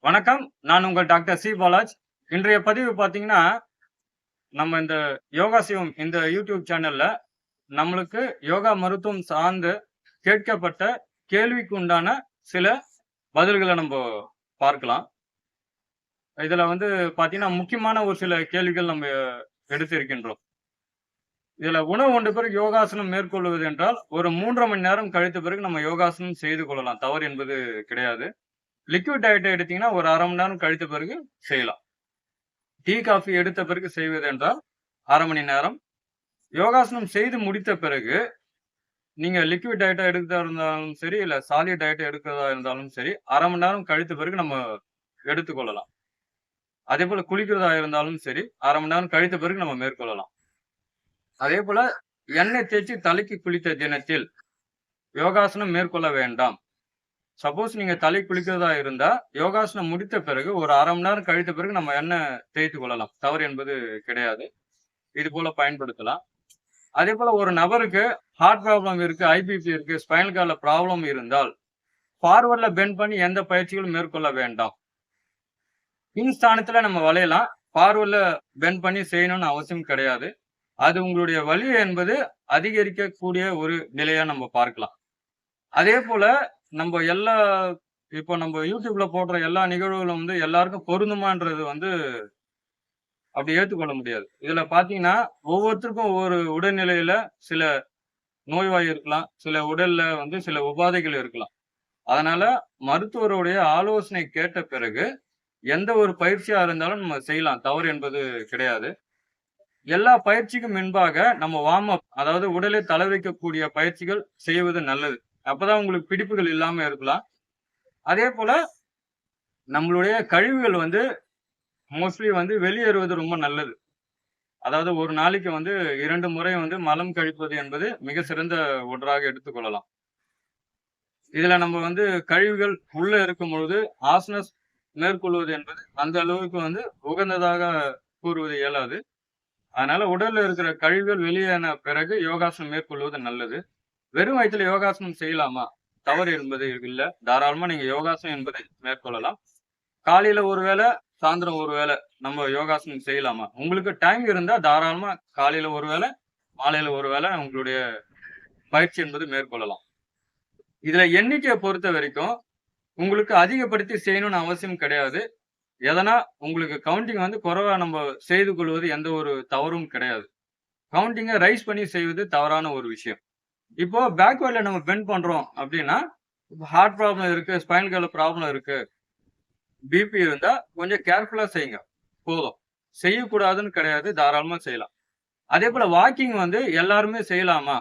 வணக்கம். நான் உங்கள் டாக்டர் சி. பாலாஜ். இன்றைய பதிவு பார்த்தீங்கன்னா, நம்ம இந்த யோகா சிவம் இந்த யூடியூப் சேனல்ல நம்மளுக்கு யோகா மருத்துவம் சார்ந்து கேட்கப்பட்ட கேள்விக்கு உண்டான சில பதில்கள நம்ப பார்க்கலாம். இதுல பார்த்தீங்கன்னா, முக்கியமான ஒரு சில கேள்விகள் நம்ம எடுத்திருக்கின்றோம். இதுல உணவு உண்ட பிறகு யோகாசனம் மேற்கொள்வது என்றால், ஒரு 3 1/2 மணி நேரம் கழித்த பிறகு நம்ம யோகாசனம் செய்து கொள்ளலாம். தவறு என்பது கிடையாது. லிக்விட் டயட் எடுத்தீங்கன்னா, ஒரு 1/2 மணி நேரம் கழித்த பிறகு செய்யலாம். டீ, காஃபி எடுத்த பிறகு செய்வது என்றால் 1/2 மணி நேரம். யோகாசனம் செய்து முடித்த பிறகு, நீங்க லிக்விட் டயட்டா எடுக்கிறதா இருந்தாலும் சரி, இல்ல சாலிட் டயட் எடுக்கிறதா இருந்தாலும் சரி, 1/2 மணி நேரம் கழித்த பிறகு நம்ம எடுத்துக்கொள்ளலாம். அதேபோல குளிக்கிறதா இருந்தாலும் சரி, 1/2 மணி நேரம் கழித்த பிறகு நம்ம மேற்கொள்ளலாம். அதேபோல எண்ணெய் தேய்ச்சு தலைக்கு குளித்த தினத்தில் யோகாசனம் மேற்கொள்ள வேண்டாம். சப்போஸ் நீங்க தலை குளிக்கிறதா இருந்தா, யோகாசனம் முடித்த பிறகு ஒரு 1/2 மணி நேரம் கழித்த பிறகு நம்ம எண்ணெய் தேய்த்துக் கொள்ளலாம். தவறு என்பது கிடையாது. இது போல பயன்படுத்தலாம். அதேபோல ஒரு நபருக்கு ஹார்ட் ப்ராப்ளம் இருக்கு, ஐபிபி இருக்கு, ஸ்பைனல் கார்ட்ல ப்ராப்ளம் இருந்தால், ஃபார்வர்ட்ல பெண்ட் பண்ணி எந்த பயிற்சிகளும் மேற்கொள்ள வேண்டாம். பின் ஸ்தானத்துல நம்ம வளையலாம். ஃபார்வர்ட்ல பெண்ட் பண்ணி செய்யணும்னு அவசியம் கிடையாது. அது உங்களுடைய வலி என்பது அதிகரிக்கக்கூடிய ஒரு நிலையா நம்ம பார்க்கலாம். அதேபோல நம்ப எல்லா இப்போ நம்ம YouTubeல போடுற எல்லா நிகழ்வுகளும் எல்லாருக்கும் பொருந்துமான்றது அப்படி ஏத்துக்கொள்ள முடியாது. இதுல பார்த்தீங்கன்னா, ஒவ்வொருத்தருக்கும் ஒவ்வொரு உடல்நிலையில சில நோய்வாய் இருக்கலாம். சில உடல்ல சில உபாதைகள் இருக்கலாம். அதனால மருத்துவருடைய ஆலோசனை கேட்ட பிறகு, எந்த ஒரு பயிற்சியா இருந்தாலும் நம்ம செய்யலாம். தவறு என்பது கிடையாது. எல்லா பயிற்சிக்கும் முன்பாக நம்ம வார்ம் அப் அதாவது உடலை தளர்விக்கக்கூடிய பயிற்சிகள் செய்வது நல்லது. அப்பதான் உங்களுக்கு பிடிப்புகள் இல்லாம இருக்கலாம். அதேபோல நம்மளுடைய கழிவுகள் மோஸ்ட்லி வெளியேறுவது ரொம்ப நல்லது. அதாவது ஒரு நாளைக்கு 2 முறை மலம் கழிப்பது என்பது மிக சிறந்த ஒன்றாக எடுத்துக்கொள்ளலாம். இதுல நம்ம கழிவுகள் உள்ள இருக்கும் பொழுது ஆசனஸ் மேற்கொள்வது என்பது அந்த அளவுக்கு உகந்ததாக கூறுவது இயலாது. அதனால உடல்ல இருக்கிற கழிவுகள் வெளியேறின பிறகு யோகாசனம் மேற்கொள்வது நல்லது. வெறும் வயித்துல யோகாசனம் செய்யலாமா? தவறு என்பது இல்ல. தாராளமா நீங்க யோகாசனம் என்பதை மேற்கொள்ளலாம். காலையில ஒரு வேளை, சாயந்திரம் ஒரு வேளை நம்ம யோகாசனம் செய்யலாமா? உங்களுக்கு டைம் இருந்தா தாராளமா காலையில ஒரு வேளை, மாலையில ஒரு வேளை உங்களுடைய பயிற்சி என்பது மேற்கொள்ளலாம். இதுல எண்ணிக்கைய பொறுத்த வரைக்கும், உங்களுக்கு அதிகப்படுத்தி செய்யணும்னு அவசியம் கிடையாது. எதனா உங்களுக்கு கவுண்டிங் குறைவா நம்ம செய்து கொள்வது எந்த ஒரு தவறும் கிடையாது. கவுண்டிங்க ரைஸ் பண்ணி செய்வது தவறான ஒரு விஷயம். இப்போ பேக்வேர்ட்ல நம்ம பெண்ட் பண்றோம் அப்படின்னா, ஹார்ட் ப்ராப்ளம் இருக்கு, ஸ்பைனல் கார்ட்ல ப்ராப்ளம் இருக்கு, பிபி இருந்தா கொஞ்சம் கேர்ஃபுல்லா செய்யுங்க. போதும். செய்யக்கூடாதுன்னு கிடையாது. தாராளமா செய்யலாம். அதேபோல வாக்கிங் எல்லாருமே செய்யலாமா?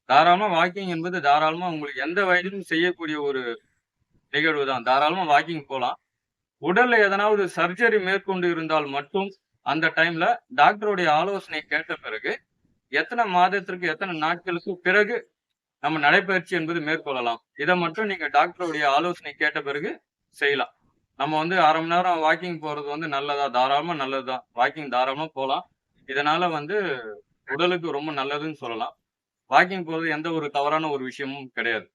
தாராளமா வாக்கிங் என்பது தாராளமா உங்களுக்கு எந்த வயதிலும் செய்யக்கூடிய ஒரு நிகழ்வு தான். தாராளமா வாக்கிங் போலாம். உடல்ல எதனாவது சர்ஜரி மேற்கொண்டு இருந்தால் மட்டும், அந்த டைம்ல டாக்டருடைய ஆலோசனை கேட்ட பிறகு, எத்தன மாதத்திற்கு, எத்தன நாட்களுக்கு பிறகு நம்ம நடைப்பயிற்சி என்பது மேற்கொள்ளலாம். இத மட்டும் நீங்க டாக்டருடைய ஆலோசனை கேட்ட பிறகு செய்யலாம். நம்ம 1/2 மணி நேரம் வாக்கிங் போறது நல்லதா? தாராளமா நல்லது தான். வாக்கிங் தாராளமா போலாம். இதனால உடலுக்கு ரொம்ப நல்லதுன்னு சொல்லலாம். வாக்கிங் போறது எந்த ஒரு தவறான ஒரு விஷயமும் கிடையாது.